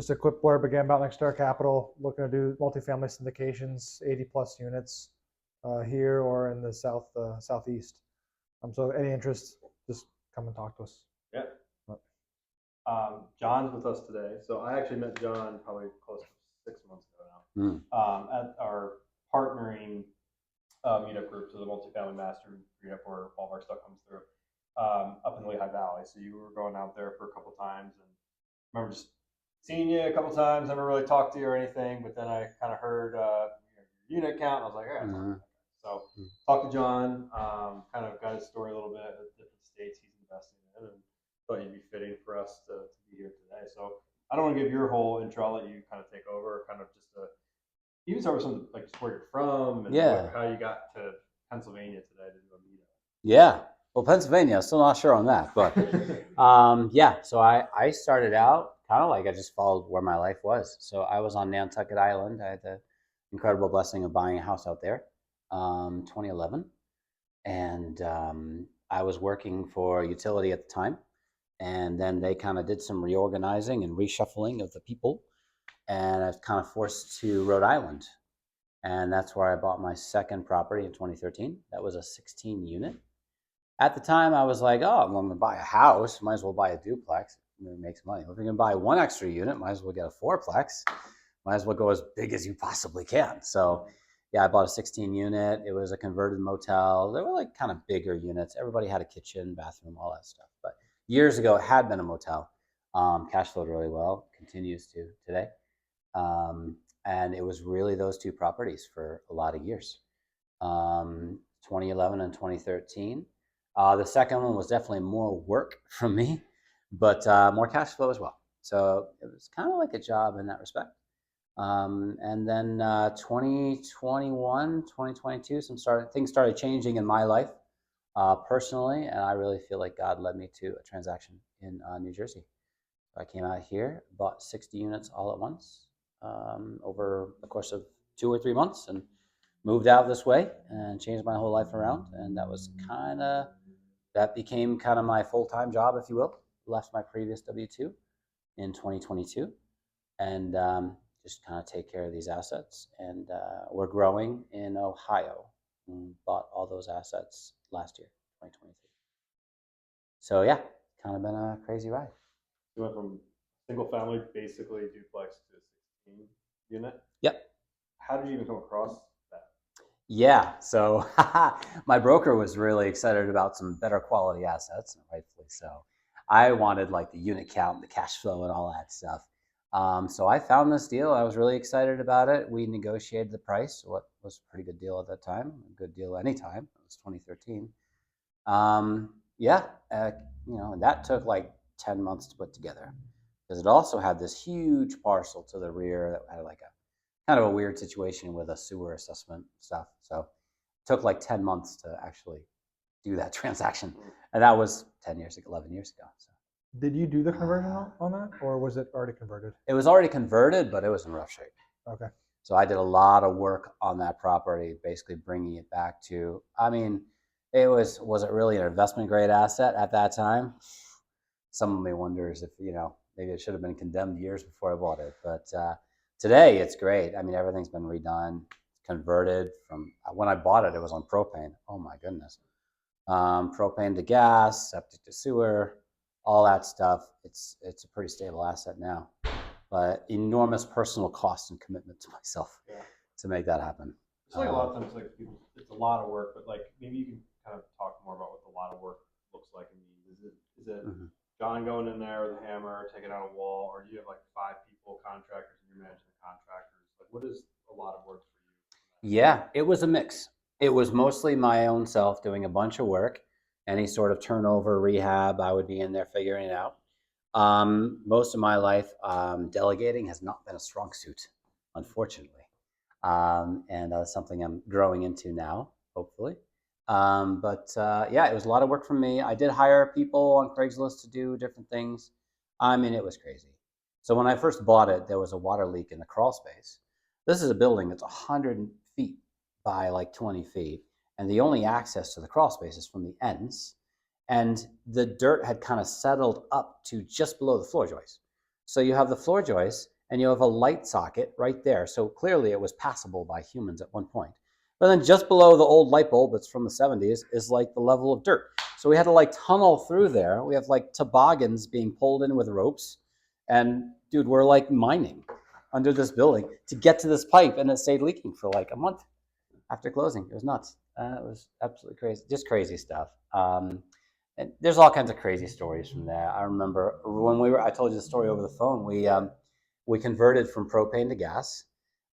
Just a quick blurb again about Nexstar Capital, looking to do multifamily syndications, 80 plus units here or in the southeast. So any interest, just come and talk to us. Yeah. John's with us today. So I actually met John probably close to 6 months ago now at our partnering meetup group, so the Multifamily Mastery Meetup, where all of our stuff comes through up in the Lehigh Valley. So you were going out there for a couple times, and I remember just seeing you a couple times. Never really talked to you or anything, but then I kind of heard your unit count. And I was like, all right. So talked to John, kind of got his story a little bit of different states he's investing in, and thought you'd be fitting for us to be here today. So I don't want to give your whole intro. I'll let you kind of take over, kind of just you can start with something like just where you're from and like how you got to Pennsylvania today to do a meetup. Yeah. Well, Pennsylvania, still not sure on that, but so I started out kind of like I just followed where my life was. So I was on Nantucket Island. I had the incredible blessing of buying a house out there, 2011. And I was working for a utility at the time. And then they kind of did some reorganizing and reshuffling of the people. And I was kind of forced to Rhode Island. And that's where I bought my second property in 2013. That was a 16 unit. At the time, I was like, oh, I'm going to buy a house. Might as well buy a duplex. It makes money. If you're going to buy one extra unit, might as well get a fourplex. Might as well go as big as you possibly can. So yeah, I bought a 16 unit. It was a converted motel. They were like kind of bigger units. Everybody had a kitchen, bathroom, all that stuff. But years ago, it had been a motel. Cash flowed really well, continues to today. And it was really those two properties for a lot of years, 2011 and 2013. The second one was definitely more work from me, but more cash flow as well. So it was kind of like a job in that respect. And then 2021, 2022, things started changing in my life personally, and I really feel like God led me to a transaction in New Jersey. So I came out here, bought 60 units all at once over the course of 2 or 3 months, and moved out this way and changed my whole life around. And that became kind of my full-time job, if you will. Left my previous W-2 in 2022 and just kind of take care of these assets. And we're growing in Ohio. And bought all those assets last year, 2023. So yeah, kind of been a crazy ride. You went from single family, basically duplex, to 16 unit. Yep. How did you even come across that? Yeah, so my broker was really excited about some better quality assets, and rightfully so. I wanted like the unit count, the cash flow, and all that stuff. So I found this deal. I was really excited about it. We negotiated the price, what was a pretty good deal at that time, a good deal any time. It was 2013. And that took like 10 months to put together because it also had this huge parcel to the rear that had like a kind of a weird situation with a sewer assessment stuff. So it took like 10 months to actually do that transaction. And that was 11 years ago. So. Did you do the conversion on that, or was it already converted? It was already converted, but it was in rough shape. Okay. So I did a lot of work on that property, basically bringing it back to, was it really an investment grade asset at that time? Some of me wonders if, maybe it should have been condemned years before I bought it. But today it's great. I mean, everything's been redone, converted from, when I bought it, it was on propane. Oh my goodness. Propane to gas, septic to sewer, all that stuff. It's a pretty stable asset now, but enormous personal cost and commitment to myself to make that happen. It's like a lot of times, like people, it's a lot of work, but like maybe you can kind of talk more about what the lot of work looks like. I mean, is it John going in there with a hammer, taking out a wall, or do you have like 5 people, contractors, and you're managing the contractors? Like, what is a lot of work for you? Yeah, it was a mix. It was mostly my own self doing a bunch of work. Any sort of turnover, rehab, I would be in there figuring it out. Most of my life, delegating has not been a strong suit, unfortunately. And that's something I'm growing into now, hopefully. It was a lot of work for me. I did hire people on Craigslist to do different things. I mean, it was crazy. So when I first bought it, there was a water leak in the crawl space. This is a building that's 100 feet by like 20 feet. And the only access to the crawl space is from the ends. And the dirt had kind of settled up to just below the floor joist. So you have the floor joists and you have a light socket right there. So clearly it was passable by humans at one point. But then just below the old light bulb that's from the 70s is like the level of dirt. So we had to like tunnel through there. We have like toboggans being pulled in with ropes. And dude, we're like mining under this building to get to this pipe, and it stayed leaking for like a month after closing. It was nuts. It was absolutely crazy, just crazy stuff. And there's all kinds of crazy stories from there. I remember when I told you the story over the phone, we converted from propane to gas.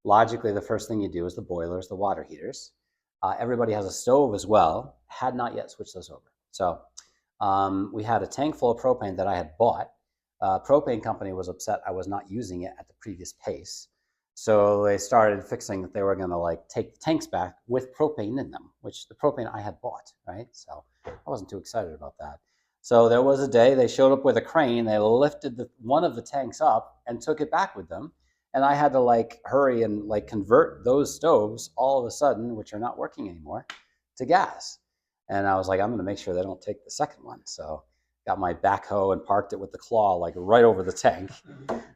Logically, the first thing you do is the boilers, the water heaters. Everybody has a stove as well. Had not yet switched those over. So we had a tank full of propane that I had bought. Propane company was upset I was not using it at the previous pace. So they started fixing that they were going to like take the tanks back with propane in them, which the propane I had bought, right? So I wasn't too excited about that. So there was a day they showed up with a crane. They lifted one of the tanks up and took it back with them. And I had to like hurry and like convert those stoves all of a sudden, which are not working anymore, to gas. And I was like, I'm going to make sure they don't take the second one. So got my backhoe and parked it with the claw like right over the tank.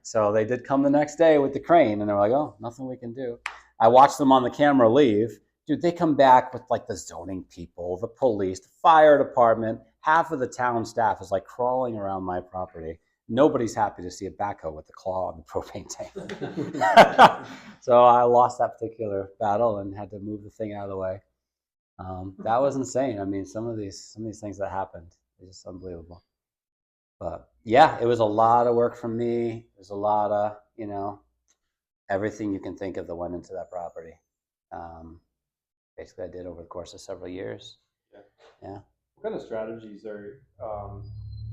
So they did come the next day with the crane, and they were like, oh, nothing we can do. I watched them on the camera leave. Dude, they come back with like the zoning people, the police, the fire department. Half of the town staff is like crawling around my property. Nobody's happy to see a backhoe with the claw on the propane tank. So I lost that particular battle and had to move the thing out of the way. That was insane. I mean, some of these things that happened, it's just unbelievable. But yeah, it was a lot of work from me. There's a lot of, everything you can think of that went into that property. Basically, I did over the course of several years. Yeah. What kind of strategies are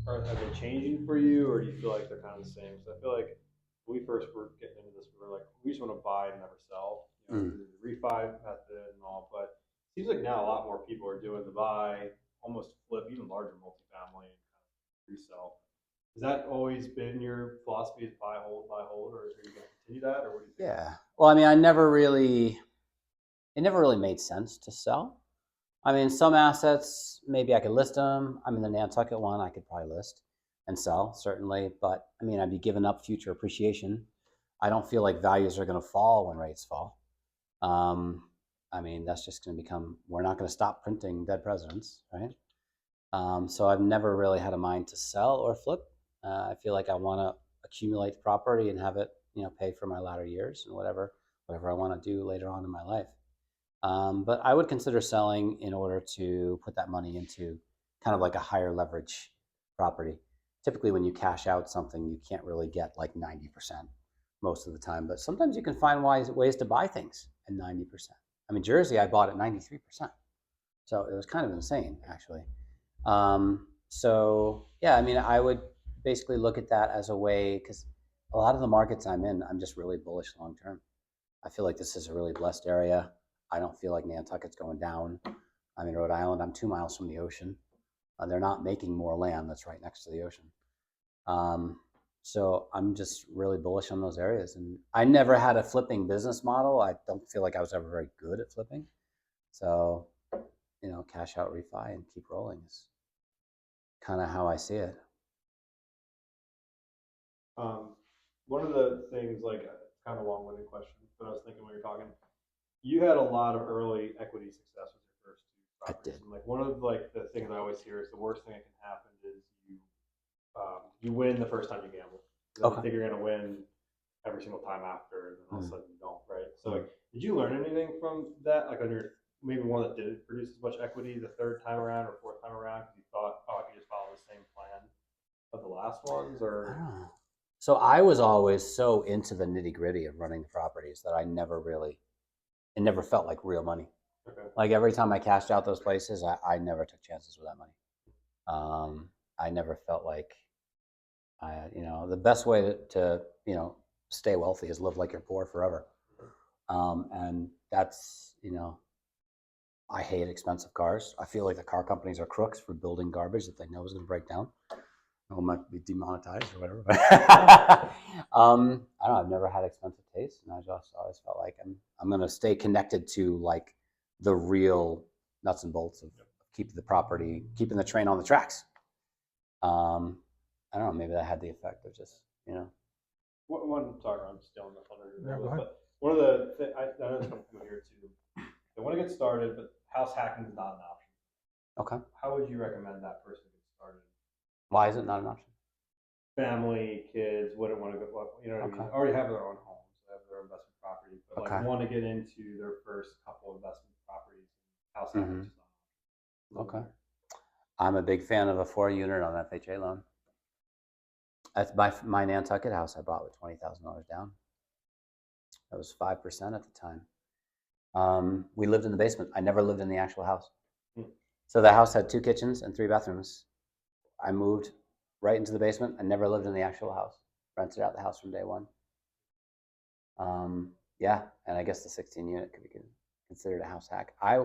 they changing for you, or do you feel like they're kind of the same? So I feel like when we first were getting into this, we were like, we just want to buy and never sell, through the refi method and all. But it seems like now a lot more people are doing the buy, almost flip, even larger multifamily, and kind of resell. Has that always been your philosophy, is buy, hold, or are you going to continue that, or what do you think? Yeah. Well, I mean, it never really made sense to sell. I mean, some assets, maybe I could list them. I mean, the Nantucket one, I could probably list and sell, certainly. But I mean, I'd be giving up future appreciation. I don't feel like values are going to fall when rates fall. I mean, that's just going to become, we're not going to stop printing dead presidents, right? So I've never really had a mind to sell or flip. I feel like I want to accumulate the property and have it, pay for my latter years and whatever I want to do later on in my life. But I would consider selling in order to put that money into kind of like a higher leverage property. Typically, when you cash out something, you can't really get like 90% most of the time, but sometimes you can find ways to buy things at 90%. I mean, Jersey, I bought at 93%. So it was kind of insane, actually. So yeah, I mean, I would basically look at that as a way, because a lot of the markets I'm in, I'm just really bullish long term. I feel like this is a really blessed area. I don't feel like Nantucket's going down. I'm in Rhode Island. I'm 2 miles from the ocean. They're not making more land that's right next to the ocean. So I'm just really bullish on those areas. And I never had a flipping business model. I don't feel like I was ever very good at flipping. So, cash out, refi, and keep rolling is kind of how I see it. One of the things, like, kind of long-winded question, but I was thinking when you're talking, you had a lot of early equity success with your first two properties. I did. And like one of like the things I always hear is the worst thing that can happen is you win the first time you gamble. You think you're gonna win every single time after, and then all of a sudden you don't, right? So like, did you learn anything from that? Like on your maybe one that didn't produce as much equity the third time around or fourth time around because you thought, oh, I could just follow the same plan of the last ones, or? I don't know. So I was always so into the nitty gritty of running the properties that it never felt like real money. Okay. Like every time I cashed out those places, I never took chances with that money. I never felt like, the best way to stay wealthy is live like you're poor forever. And that's, I hate expensive cars. I feel like the car companies are crooks for building garbage that they know is going to break down. It might be demonetized or whatever. I don't know. I've never had expensive taste, and I just always felt like I'm going to stay connected to like the real nuts and bolts of keeping keeping the train on the tracks. I don't know. Maybe that had the effect of just Sorry, I'm stealing the thunder. Yeah, go ahead. But one of the I know it's coming from here too. They want to get started, but house hacking is not an option. Okay. How would you recommend that person get started? Why is it not an option? Family, kids, wouldn't want to go. You know what I mean? Already have their own homes, they have their own investment property, but like want to get into their first couple investment properties. House hacking is not an option. Okay. I'm a big fan of a 4-unit on FHA loan. That's my Nantucket house I bought with $20,000 down. That was 5% at the time. We lived in the basement. I never lived in the actual house. So the house had 2 kitchens and 3 bathrooms. I moved right into the basement. I never lived in the actual house. Rented out the house from day one. Yeah, and I guess the 16-unit could be considered a house hack. I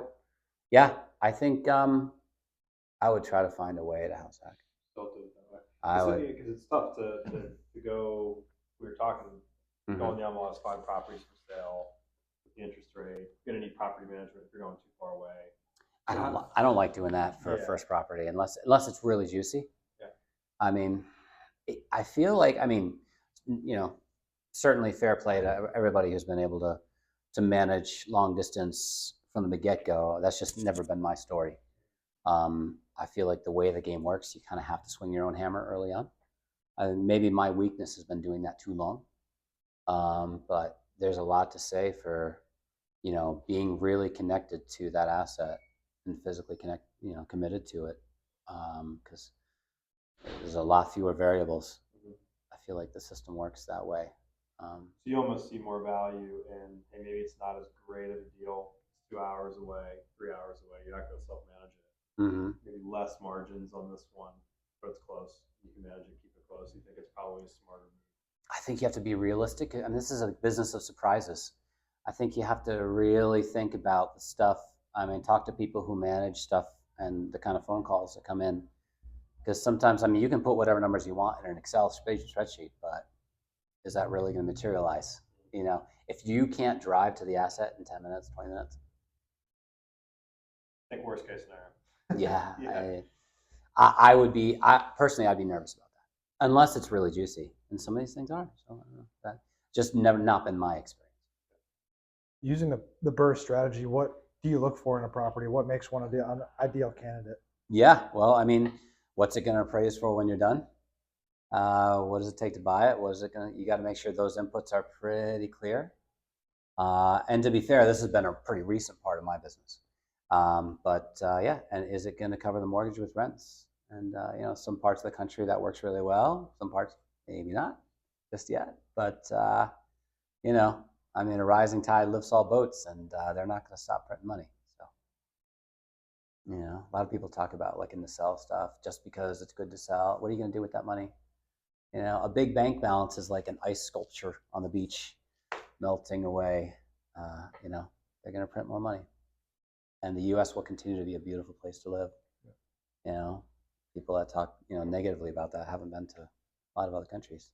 think I would try to find a way to house hack. Still do it that way. Because it's tough to go. We were talking, going down the last 5 properties for sale, with the interest rate. You're gonna need property management if you're going too far away. I don't like doing that for a first property unless it's really juicy. Yeah. I mean, I feel like, certainly fair play to everybody who's been able to manage long distance from the get-go. That's just never been my story. I feel like the way the game works, you kind of have to swing your own hammer early on. Maybe my weakness has been doing that too long. But there's a lot to say for, being really connected to that asset and physically committed to it. Because there's a lot fewer variables. I feel like the system works that way. So you almost see more value in, hey, maybe it's not as great of a deal. It's 2 hours away, 3 hours away. You're not going to self-manage it. Maybe less margins on this one, but it's close. You can manage it, keep it close. You think it's probably a smarter move? I think you have to be realistic. And this is a business of surprises. I think you have to really think about the stuff. I mean, talk to people who manage stuff and the kind of phone calls that come in. Because sometimes, you can put whatever numbers you want in an Excel spreadsheet, but is that really going to materialize? If you can't drive to the asset in 10 minutes, 20 minutes. I think worst case scenario. Yeah. I would be, personally, I'd be nervous about that. Unless it's really juicy. And some of these things are. So I don't know. That just never not been my experience. Using the BRRRR strategy, what do you look for in a property? What makes one an ideal candidate? Yeah, well, what's it going to appraise for when you're done? What does it take to buy it? You got to make sure those inputs are pretty clear. And to be fair, this has been a pretty recent part of my business. And is it going to cover the mortgage with rents? And, some parts of the country that works really well, some parts maybe not just yet. But, a rising tide lifts all boats, and they're not going to stop printing money. So, a lot of people talk about looking to sell stuff just because it's good to sell. What are you going to do with that money? A big bank balance is like an ice sculpture on the beach melting away. They're going to print more money. And the U.S. will continue to be a beautiful place to live. People that talk, negatively about that haven't been to a lot of other countries.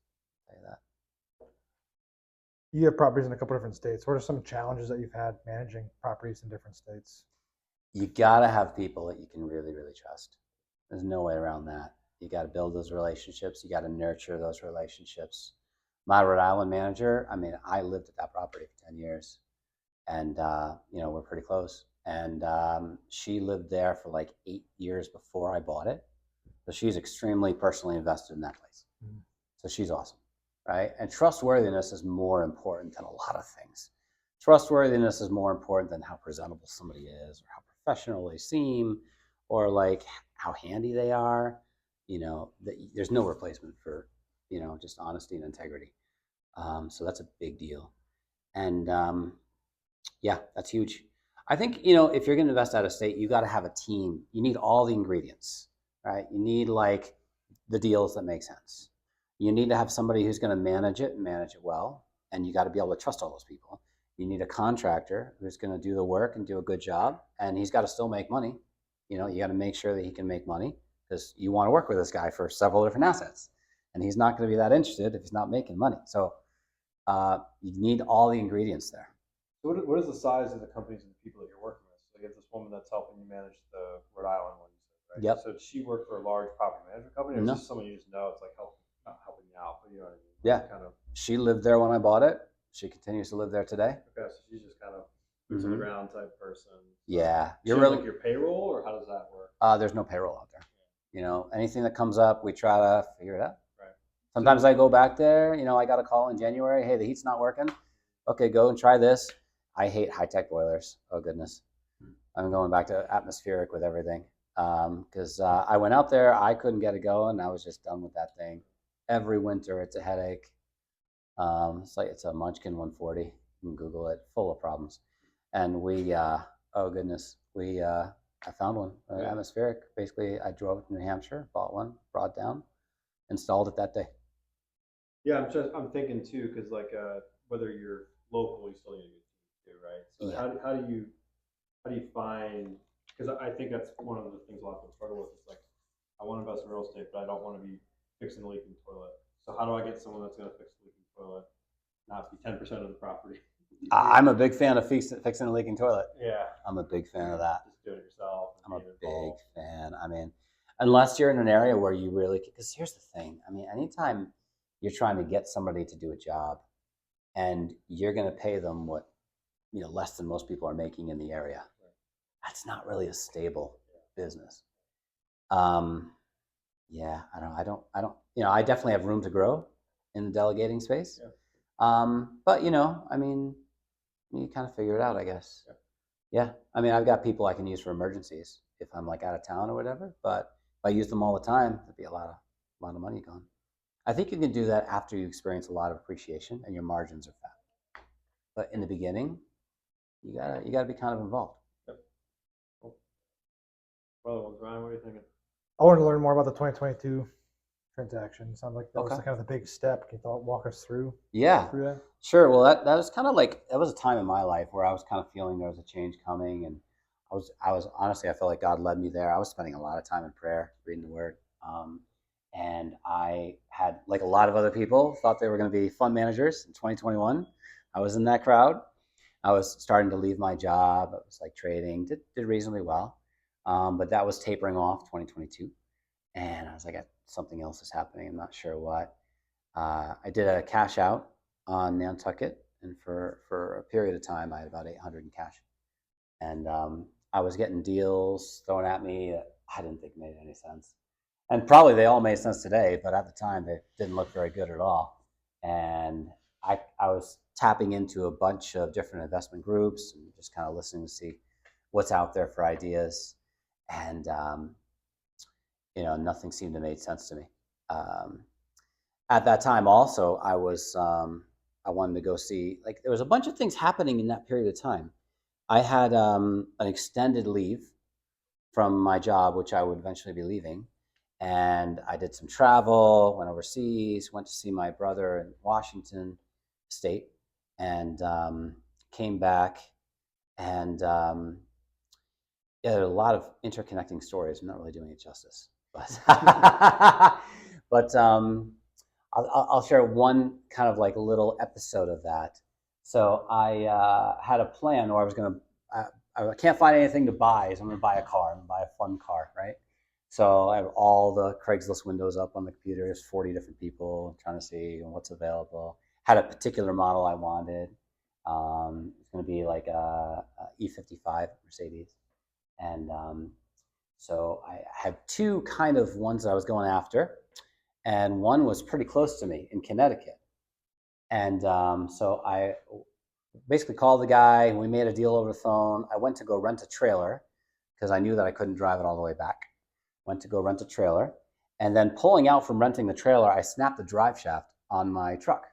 I'll tell you that. You have properties in a couple different states. What are some challenges that you've had managing properties in different states? You got to have people that you can really, really trust. There's no way around that. You got to build those relationships. You got to nurture those relationships. My Rhode Island manager, I lived at that property for 10 years. And, we're pretty close. And she lived there for like 8 years before I bought it. So she's extremely personally invested in that place. So she's awesome, right? And trustworthiness is more important than a lot of things. Trustworthiness is more important than how presentable somebody is or how professional they seem or like how handy they are. There's no replacement for, just honesty and integrity. So that's a big deal. And that's huge. I think, if you're going to invest out of state, you got to have a team. You need all the ingredients, right? You need like the deals that make sense. You need to have somebody who's going to manage it and manage it well. And you got to be able to trust all those people. You need a contractor who's going to do the work and do a good job. And he's got to still make money. You got to make sure that he can make money because you want to work with this guy for several different assets. And he's not going to be that interested if he's not making money. So you need all the ingredients there. So what is the size of the companies and the people that you're working with? So you have this woman that's helping you manage the Rhode Island one, right? Yep. So does she work for a large property management company, or No. is this someone you just know? It's like not helping you out, but you know what I mean? Yeah. Kind of She lived there when I bought it. She continues to live there today. Okay, so she's just kind of boots on the ground type person. Yeah. You're really like your payroll, or how does that work? There's no payroll out there. Anything that comes up, we try to figure it out. Right. Sometimes I go back there, I got a call in January. Hey, the heat's not working. Okay, go and try this. I hate high-tech boilers. Oh, goodness. I'm going back to atmospheric with everything. Because I went out there, I couldn't get it going. I was just done with that thing. Every winter, it's a headache. It's a Munchkin 140. You can Google it, full of problems. And we, oh goodness, I found one, atmospheric. Basically, I drove it to New Hampshire, bought one, brought it down, installed it that day. Yeah, I'm thinking too, because whether you're local, you still need a good team too, right? So Yeah. how do you find? Because I think that's one of the things a lot of people struggle with. It's like, I want to invest in real estate, but I don't want to be fixing the leaking toilet. So how do I get someone that's going to fix the leaking toilet, not be 10% of the property? I'm a big fan of fixing a leaking toilet. Yeah. I'm a big fan of that. Just do it yourself. I'm a big fan. I mean, unless you're in an area where you really, because here's the thing. I mean, anytime you're trying to get somebody to do a job and you're going to pay them what, less than most people are making in the area, that's not really a stable business. Yeah, I don't, I definitely have room to grow in the delegating space. Yeah. But I mean, you kind of figure it out, I guess. Yeah. I mean, I've got people I can use for emergencies if I'm like out of town or whatever, but if I use them all the time, there'd be a lot of money gone. I think you can do that after you experience a lot of appreciation and your margins are fat. But in the beginning, you gotta be kind of involved. Yep. Cool. Well, Ryan, what are you thinking? I want to learn more about the 2022 transaction. Sounds like that was Okay. kind of the big step. Can you walk us through? Yeah. Through that? Sure. Well, that was kind of like, that was a time in my life where I was kind of feeling there was a change coming, and I was honestly, I felt like God led me there. I was spending a lot of time in prayer, reading the Word, and I had, like a lot of other people, thought they were going to be fund managers in 2021. I was in that crowd. I was starting to leave my job. I was like trading, did reasonably well, but that was tapering off 2022, and I was like, something else is happening. I'm not sure what. I did a cash out on Nantucket, and for a period of time, I had about 800 in cash, and I was getting deals thrown at me that I didn't think made any sense, and probably they all made sense today, but at the time they didn't look very good at all. And I was tapping into a bunch of different investment groups and just kind of listening to see what's out there for ideas, and nothing seemed to make sense to me. At that time, also, I wanted to go see, like, there was a bunch of things happening in that period of time. I had an extended leave from my job, which I would eventually be leaving. And I did some travel, went overseas, went to see my brother in Washington State, and came back. And yeah, there are a lot of interconnecting stories. I'm not really doing it justice, but I'll share one kind of like little episode of that. So I had a plan, or I was going to, I can't find anything to buy, so I'm going to buy a car. I'm going to buy a fun car, right? So I have all the Craigslist windows up on the computer. There's 40 different people trying to see what's available. Had a particular model I wanted. It's going to be like a E55 Mercedes. And so I had two kind of ones that I was going after. And one was pretty close to me in Connecticut. And so I basically called the guy, and we made a deal over the phone. I went to go rent a trailer because I knew that I couldn't drive it all the way back. Went to go rent a trailer, and then pulling out from renting the trailer, I snapped the drive shaft on my truck.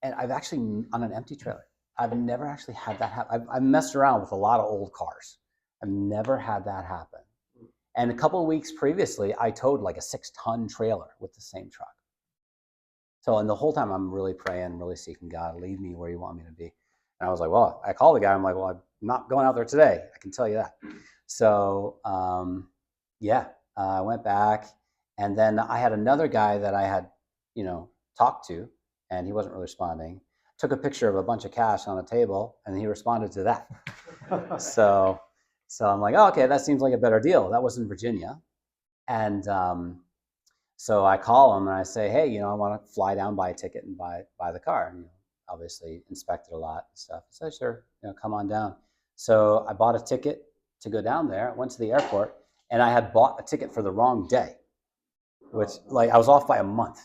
And I've actually, on an empty trailer, I've never actually had that happen. I've messed around with a lot of old cars. I've never had that happen. And a couple of weeks previously, I towed like a 6-ton trailer with the same truck. So, and the whole time I'm really praying, really seeking God, lead me where you want me to be. And I was like, well, I called the guy. I'm like, well, I'm not going out there today. I can tell you that. So, yeah, I went back, and then I had another guy that I had, talked to, and he wasn't really responding. Took a picture of a bunch of cash on a table, and he responded to that. So I'm like, oh, okay, that seems like a better deal. That was in Virginia. And So I call them and I say, hey, I want to fly down, buy a ticket, and buy the car. And, obviously inspect it a lot and stuff. He said, sure, come on down. So I bought a ticket to go down there. Went to the airport, and I had bought a ticket for the wrong day, which I was off by a month.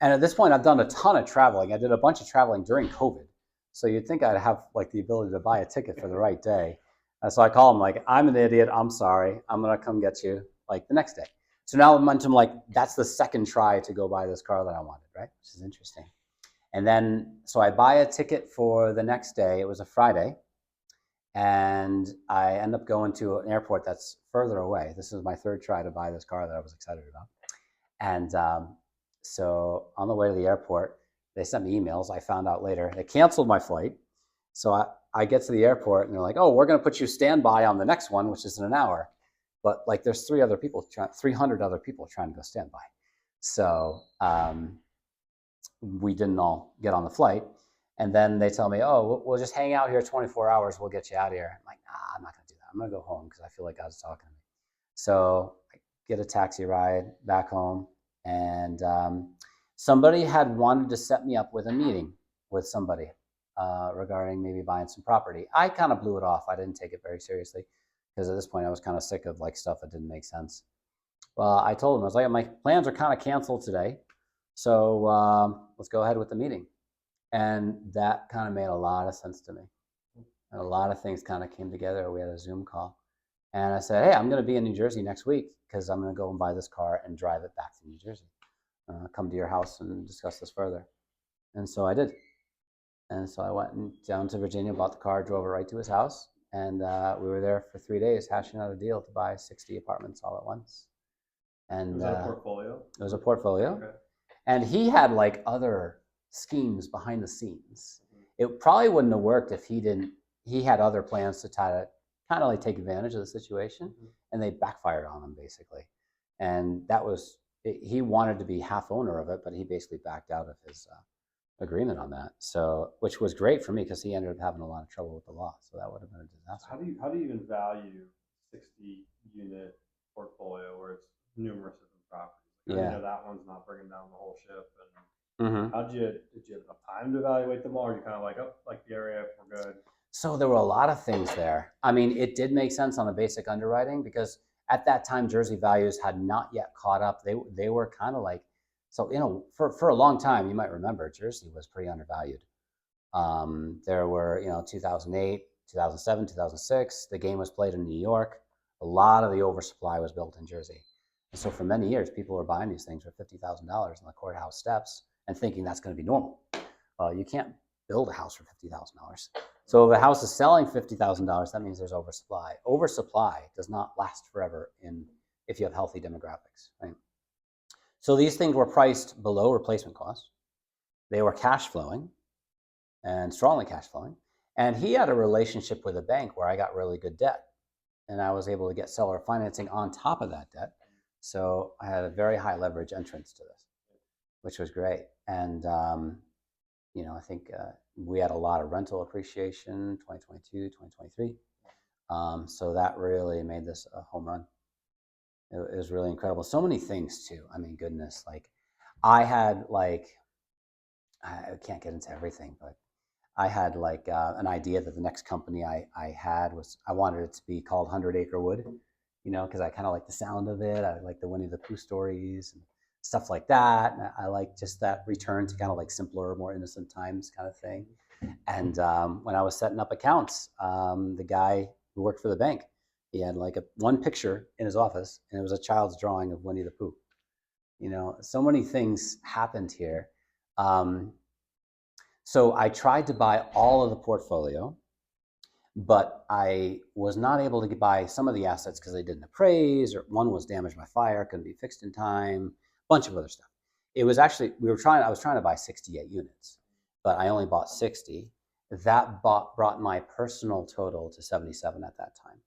And at this point, I've done a ton of traveling. I did a bunch of traveling during COVID. So you'd think I'd have the ability to buy a ticket for the right day. So I call him I'm an idiot. I'm sorry. I'm going to come get you the next day. So now momentum, that's the second try to go buy this car that I wanted, right? Which is interesting. And then, so I buy a ticket for the next day. It was a Friday. And I end up going to an airport that's further away. This is my third try to buy this car that I was excited about. And so on the way to the airport, they sent me emails. I found out later they canceled my flight. So I get to the airport and they're like, oh, we're going to put you standby on the next one, which is in an hour. But there's 300 other people trying to go standby. So we didn't all get on the flight. And then they tell me, oh, we'll just hang out here 24 hours. We'll get you out of here. I'm like, nah, I'm not going to do that. I'm going to go home because I feel like God's talking to me. So I get a taxi ride back home. And somebody had wanted to set me up with a meeting with somebody regarding maybe buying some property. I kind of blew it off. I didn't take it very seriously because at this point I was kind of sick of stuff that didn't make sense. Well, I told him, I was like, my plans are kind of canceled today. So let's go ahead with the meeting. And that kind of made a lot of sense to me. And a lot of things kind of came together. We had a Zoom call. And I said, hey, I'm going to be in New Jersey next week because I'm going to go and buy this car and drive it back to New Jersey. Come to your house and discuss this further. And so I did. And so I went down to Virginia, bought the car, drove it right to his house. And we were there for 3 days hashing out a deal to buy 60 apartments all at once. And was that a portfolio? It was a portfolio. Okay. And he had other schemes behind the scenes. It probably wouldn't have worked if he had other plans to try to kind of take advantage of the situation, and they backfired on him basically. And he wanted to be half owner of it, but he basically backed out of his agreement on that. So, which was great for me because he ended up having a lot of trouble with the law. So that would have been a disaster. How do you even value 60 unit portfolio where it's numerous different properties? Yeah. That one's not bringing down the whole ship. And did you have enough time to evaluate them all? Or are you kind of like the area, we're good? So there were a lot of things there. I mean, it did make sense on the basic underwriting because at that time, Jersey values had not yet caught up. They were kind of for a long time, you might remember, Jersey was pretty undervalued. There were, 2008, 2007, 2006, the game was played in New York. A lot of the oversupply was built in Jersey. And so for many years, people were buying these things for $50,000 on the courthouse steps and thinking that's going to be normal. You can't build a house for $50,000. So if a house is selling $50,000, that means there's oversupply. Oversupply does not last forever if you have healthy demographics, right? So these things were priced below replacement cost. They were cash flowing and strongly cash flowing. And he had a relationship with a bank where I got really good debt. And I was able to get seller financing on top of that debt. So I had a very high leverage entrance to this, which was great. And, I think we had a lot of rental appreciation, 2022, 2023. So that really made this a home run. It was really incredible. So many things too. I mean, goodness, I had I can't get into everything, but I had an idea that the next company I had I wanted it to be called 100 Acre Wood, because I kind of like the sound of it. I like the Winnie the Pooh stories and stuff like that. And I like just that return to kind of simpler, more innocent times kind of thing. And when I was setting up accounts, the guy who worked for the bank, he had one picture in his office, and it was a child's drawing of Winnie the Pooh. So many things happened here. So I tried to buy all of the portfolio, but I was not able to buy some of the assets because they didn't appraise, or one was damaged by fire, couldn't be fixed in time, a bunch of other stuff. It was actually, I was trying to buy 68 units, but I only bought 60. That brought my personal total to 77 at that time.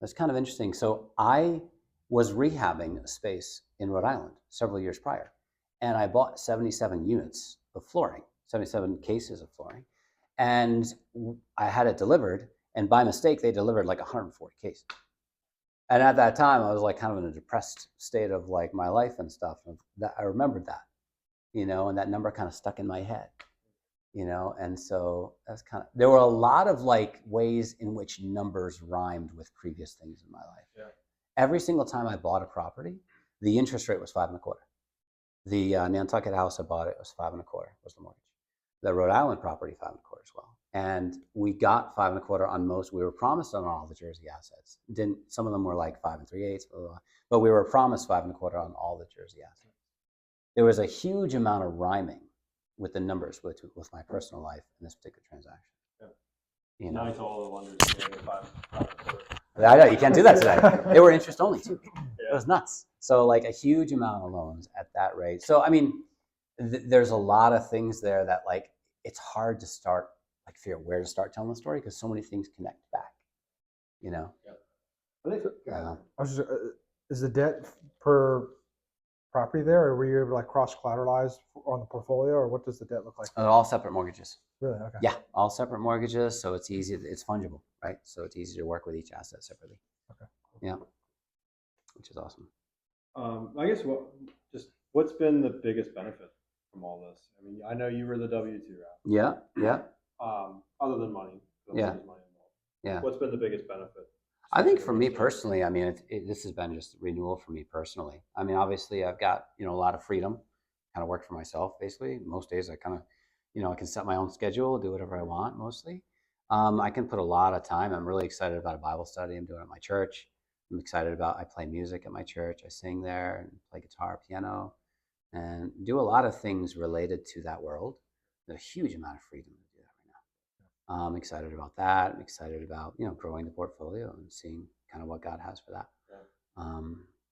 That's kind of interesting. So I was rehabbing a space in Rhode Island several years prior, and I bought 77 units of flooring, 77 cases of flooring, and I had it delivered, and by mistake, they delivered 140 cases. And at that time, I was like kind of in a depressed state of like my life and stuff. And that I remembered that, and that number kind of stuck in my head, and so that's there were a lot of like ways in which numbers rhymed with previous things in my life. Yeah. Every single time I bought a property, the interest rate was 5.25. The Nantucket house I bought, it was 5.25 was the mortgage. The Rhode Island property, 5.25 as well. And we got 5.25 on most. We were promised on all the Jersey assets. Some of them were like 5 3/8, blah, blah, blah, but we were promised 5.25 on all the Jersey assets. There was a huge amount of rhyming with the numbers with my personal life in this particular transaction. Yeah. Now I told all the lenders to get 5.25. I know you can't do that today. They were interest only too. It was nuts. So like a huge amount of loans at that rate. So I mean, there's a lot of things there that like it's hard to start like figure out where to start telling the story because so many things connect back. Is the debt per property there, or were you able to like cross collateralize on the portfolio, or what does the debt look like? All separate mortgages. Really? Okay. Yeah, all separate mortgages, so it's easy. It's fungible, right? So it's easy to work with each asset separately. Okay. Yeah, which is awesome. I guess what's been the biggest benefit from all this? I mean, I know you were the W-2 route. Yeah, yeah. Other than money. Yeah. Money involved. Yeah. What's been the biggest benefit? I think for me personally, I mean, this has been just renewal for me personally. I mean, obviously, I've got a lot of freedom, kind of work for myself basically. Most days, I kind of, I can set my own schedule, do whatever I want mostly. I can put a lot of time. I'm really excited about a Bible study I'm doing at my church. I'm excited about. I play music at my church. I sing there and play guitar, piano, and do a lot of things related to that world. There's a huge amount of freedom to do that right now. I'm excited about that. I'm excited about growing the portfolio and seeing kind of what God has for that. Yeah.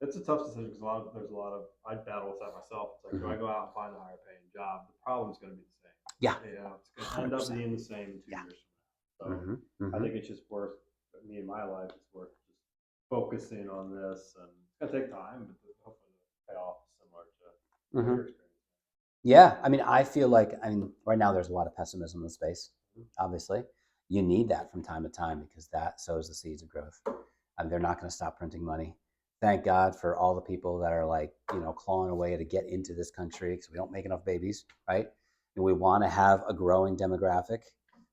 It's a tough decision because there's a lot of I battle with that myself. It's like, do I go out and find a higher paying job? The problem's going to be the same. Yeah. It's going to end up being the same in 2 years from now. So I think it's just worth me in my life. It's worth just focusing on this, and it's going to take time, but hopefully the payoff is similar to your experience. Yeah, I mean, I feel like right now there's a lot of pessimism in the space. Obviously, you need that from time to time because that sows the seeds of growth. They're not going to stop printing money. Thank God for all the people that are like clawing away to get into this country because we don't make enough babies, right? And we want to have a growing demographic.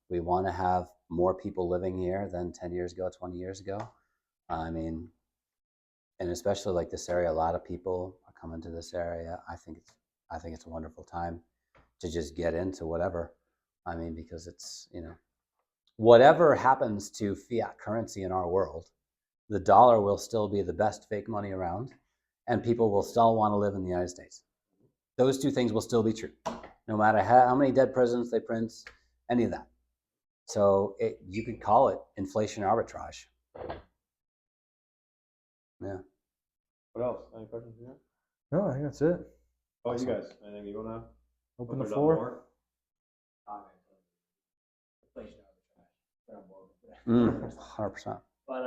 We want to have more people living here than 10 years ago, 20 years ago. I mean, and especially like this area, a lot of people are coming to this area. I think it's a wonderful time to just get into whatever. I mean, because it's, whatever happens to fiat currency in our world, the dollar will still be the best fake money around, and people will still want to live in the United States. Those two things will still be true, no matter how many dead presidents they print, any of that. So you could call it inflation arbitrage. Yeah. What else? Any questions here? No, I think that's it. Oh, you guys, anything you want to Open the floor. 100%. But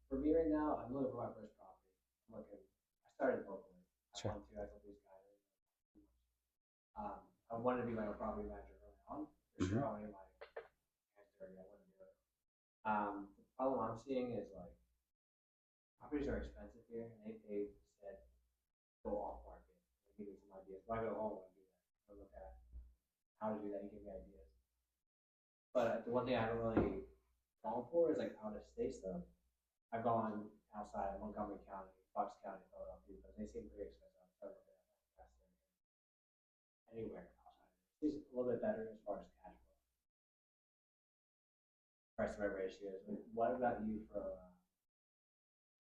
for me right now, I'm looking for my first property. I started locally. Sure. I told these guys. I wanted to be my own property manager early on. For sure, I wanted my answer. I wanted to do it. The problem I'm seeing is like properties are expensive here, and they said go off market. Give me some ideas. If I go home, I do that. I look at how to do that and give me ideas. But the one thing I haven't really gone for is like out of state stuff. I've gone outside Montgomery County, Fox County, Philadelphia, but they seem pretty expensive. Anywhere outside. It's a little bit better as far as cash flow. Price to rent ratios. What about you for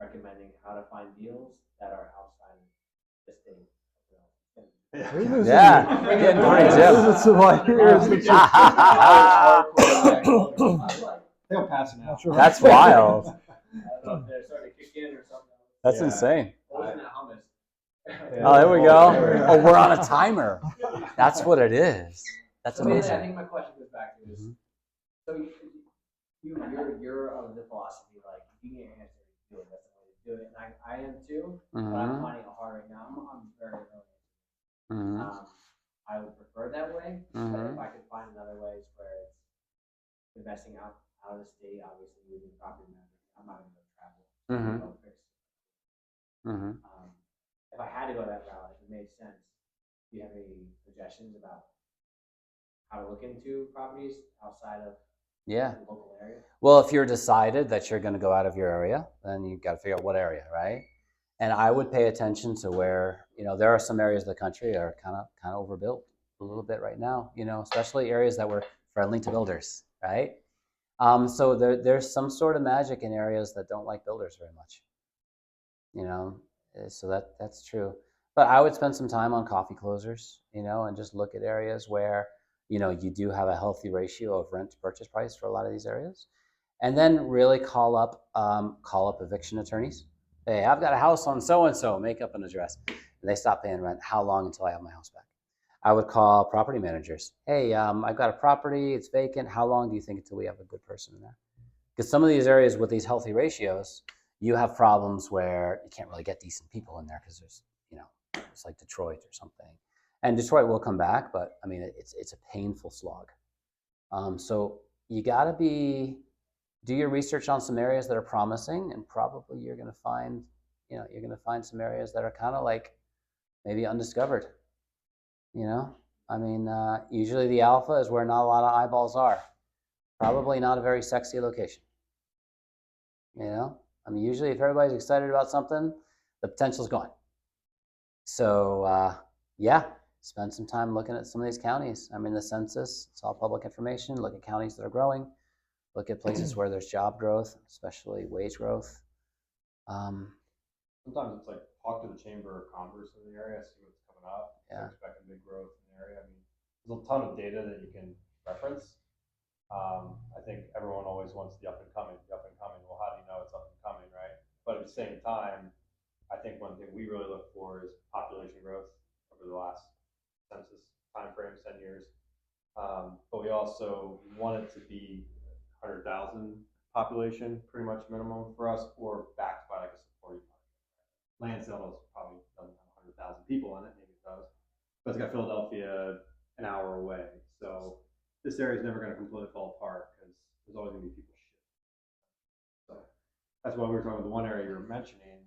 recommending how to find deals that are outside the state? Yeah, getting pretty They'll pass it out. That's wild. They're starting to kick in or something. That's insane. Hummus. Oh, there we go. Oh, we're on a timer. That's what it is. That's I amazing. think my question goes back to is, so you're of the philosophy like if you get an answer, you do it. That's the way to do it. And I am too, but I'm finding it hard right now. I'm very early. I would prefer that way, but if I could find another ways where it's investing out of the state, obviously using property management, I'm not going to travel. Mhm. If I had to go that route, if it made sense, do you have any suggestions about how to look into properties outside of Yeah. the local area? Well, if you're decided that you're going to go out of your area, then you got to figure out what area, right? And I would pay attention to where, there are some areas of the country that are kind of overbuilt a little bit right now, especially areas that were friendly to builders, right? So there's some sort of magic in areas that don't like builders very much, you know. So that's true. But I would spend some time on coffee closers, and just look at areas where, you do have a healthy ratio of rent to purchase price for a lot of these areas. And then really call up eviction attorneys. Hey, I've got a house on so and so, make up an address. And they stop paying rent. How long until I have my house back? I would call property managers. Hey, I've got a property, it's vacant. How long do you think until we have a good person in there? Because some of these areas with these healthy ratios, you have problems where you can't really get decent people in there because there's, it's like Detroit or something. And Detroit will come back, but I mean, it's a painful slog. So you got to do your research on some areas that are promising, and probably you're going to find some areas that are kind of like maybe undiscovered. I mean, usually the alpha is where not a lot of eyeballs are. Probably not a very sexy location. I mean, usually if everybody's excited about something, the potential's gone. So, yeah, spend some time looking at some of these counties. I mean, the census, it's all public information. Look at counties that are growing. Look at places where there's job growth, especially wage growth. Sometimes it's like talk to the Chamber of Commerce in the area, see what's coming up. Yeah. Expecting big growth in the area. I mean, there's a ton of data that you can reference. I think everyone always wants the up and coming. Well, how do you know it's up and coming, right? But at the same time, I think one thing we really look for is population growth over the last census time frame, 10 years. But we also want it to be 100,000 population, pretty much minimum for us, or backed by like a supporting market. Land sales probably doesn't have 100,000 people in it, maybe it does, but it's got Philadelphia an hour away. So this area is never going to completely fall apart because there's always going to be people shit. So that's why we were talking about the one area you were mentioning.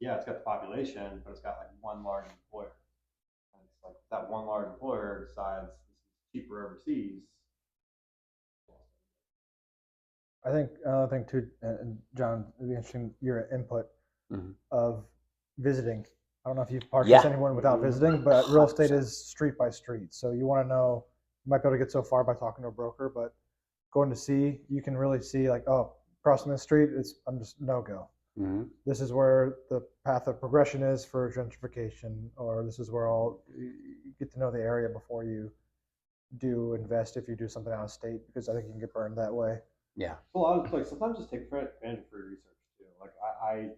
It's got the population, but it's got like one large employer. And it's like that one large employer decides this is cheaper overseas. I think another thing too, and John, it'd be interesting your input of visiting. I don't know if you've purchased anyone without visiting, but real estate is street by street. So you want to know, you might be able to get so far by talking to a broker, but going to see, you can really see like, oh, crossing the street, I'm just no go. This is where the path of progression is for gentrification, or this is where you get to know the area before you do invest if you do something out of state, because I think you can get burned that way. Yeah. Well, I was like, sometimes just take advantage of free research too. Like I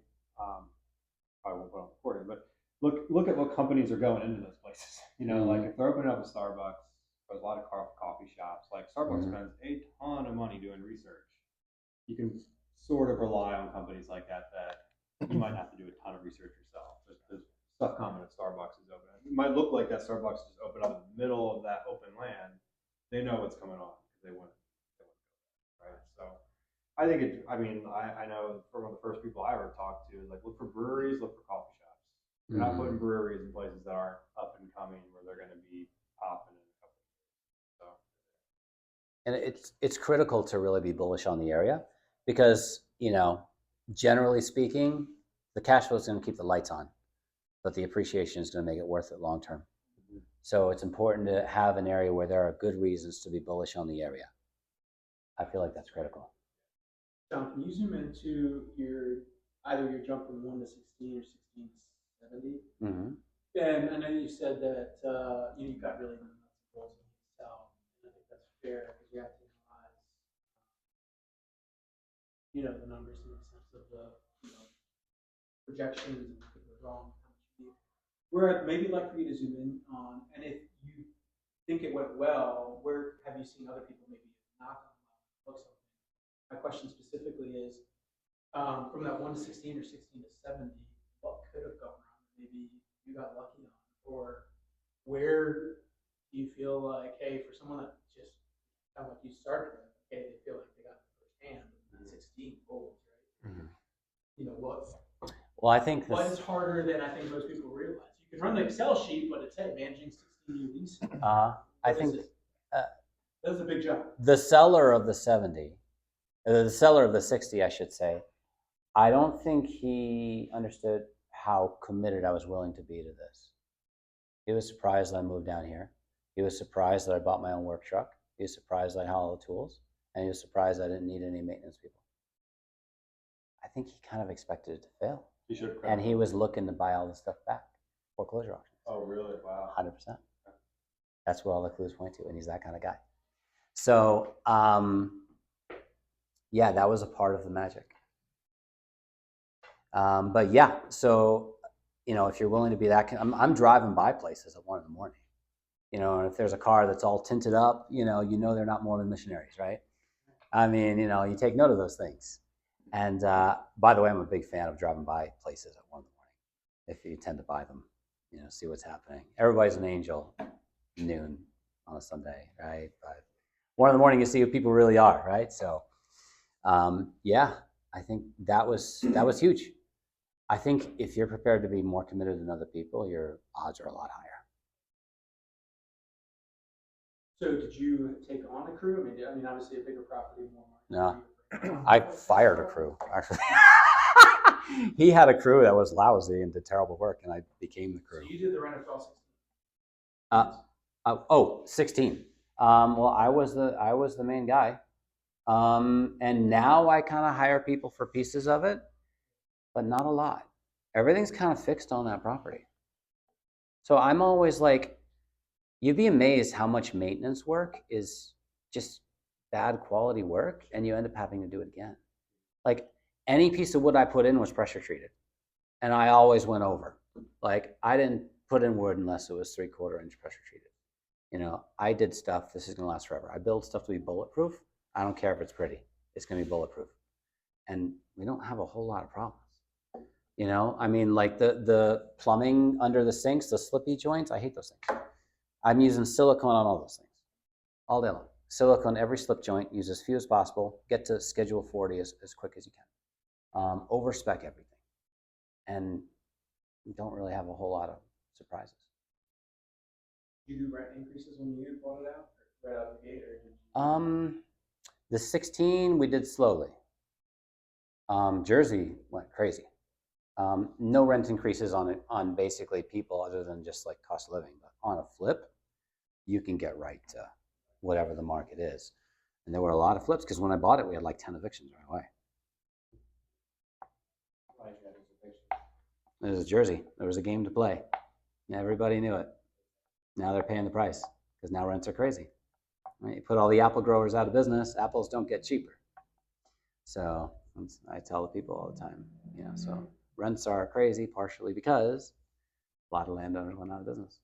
probably won't put on recording, but look at what companies are going into those places. Like if they're opening up a Starbucks, there's a lot of coffee shops. Like Starbucks spends a ton of money doing research. You can sort of rely on companies like that you might have to do a ton of research yourself. There's stuff coming at Starbucks is open. It might look like that Starbucks is open up in the middle of that open land. They know what's coming on because they want right? So I think I know from one of the first people I ever talked to is like, look for breweries, look for coffee shops. You're not putting breweries in places that aren't up and coming where they're going to be popping in a couple of years. So, and it's critical to really be bullish on the area because, generally speaking, the cash flow is going to keep the lights on, but the appreciation is going to make it worth it long term. So it's important to have an area where there are good reasons to be bullish on the area. I feel like that's critical. John, can you zoom into either your jump from 1 to 16 or 16 to 70? And I know you said that you've got really nuts and bolts in yourself, and I think that's fair because you have to analyze, the numbers in the sense of the projections and if they're wrong, how much you need. Where I'd maybe like for you to zoom in on, and if you think it went well, where have you seen other people maybe not gone well? My question specifically is, from that 1 to 16 or 16 to 70, what could have gone wrong? Maybe you got lucky on, or where do you feel like, hey, for someone that just kind of like you started with, okay, they feel like they got the first hand, 16 goals, right? What? Well, I think What this, is harder than I think most people realize? You can run the Excel sheet, but it's, hey, managing 16-year leases. I What is think it? That's a big job. the seller of the 70, the seller of the 60, I should say, I don't think he understood how committed I was willing to be to this. He was surprised that I moved down here. He was surprised that I bought my own work truck. He was surprised that I had all the tools. And he was surprised I didn't need any maintenance people. I think he kind of expected it to fail. You should. And he was looking to buy all the stuff back. Foreclosure auctions. Oh, really? Wow. 100%. That's where all the clues point to, and he's that kind of guy. So, yeah, that was a part of the magic. But yeah, so, you know, if you're willing to be that, I'm driving by places at 1 a.m. You know, and if there's a car that's all tinted up, you know they're not Mormon missionaries, right? I mean, you know, you take note of those things. And by the way, I'm a big fan of driving by places at 1 a.m. if you tend to buy them, you know, see what's happening. Everybody's an angel, noon on a Sunday, right? But 1 a.m, you see who people really are, right? So, yeah, I think that was huge. I think if you're prepared to be more committed than other people, your odds are a lot higher. So did you take on a crew? I mean, obviously a bigger property, more No. money. I fired a crew, actually. He had a crew that was lousy and did terrible work, and I became the crew. So you did the rent for all 16? 16. Well, I was the main guy. And now I kind of hire people for pieces of it, but not a lot. Everything's kind of fixed on that property. So I'm always like, you'd be amazed how much maintenance work is just bad quality work, and you end up having to do it again. Like any piece of wood I put in was pressure treated, and I always went over. Like I didn't put in wood unless it was 3/4 inch pressure treated. You know, I did stuff, this is gonna last forever. I build stuff to be bulletproof. I don't care if it's pretty, it's gonna be bulletproof. And we don't have a whole lot of problems. You know, I mean, like the plumbing under the sinks, the slippy joints, I hate those things. I'm using silicone on all those things, all day long. Silicone, every slip joint, use as few as possible, get to schedule 40 as quick as you can. Over-spec everything. And we don't really have a whole lot of surprises. Did you do rent increases when you bought it out? Right out of the gate? Or did you... The 16 we did slowly. Jersey went crazy. No rent increases on basically people other than just like cost of living. But on a flip, you can get right to whatever the market is. And there were a lot of flips because when I bought it, we had like 10 evictions right away. It was Jersey. There was a game to play. Everybody knew it. Now they're paying the price because now rents are crazy. Right? You put all the apple growers out of business, apples don't get cheaper. So I tell the people all the time, you know, so rents are crazy partially because a lot of landowners went out of business.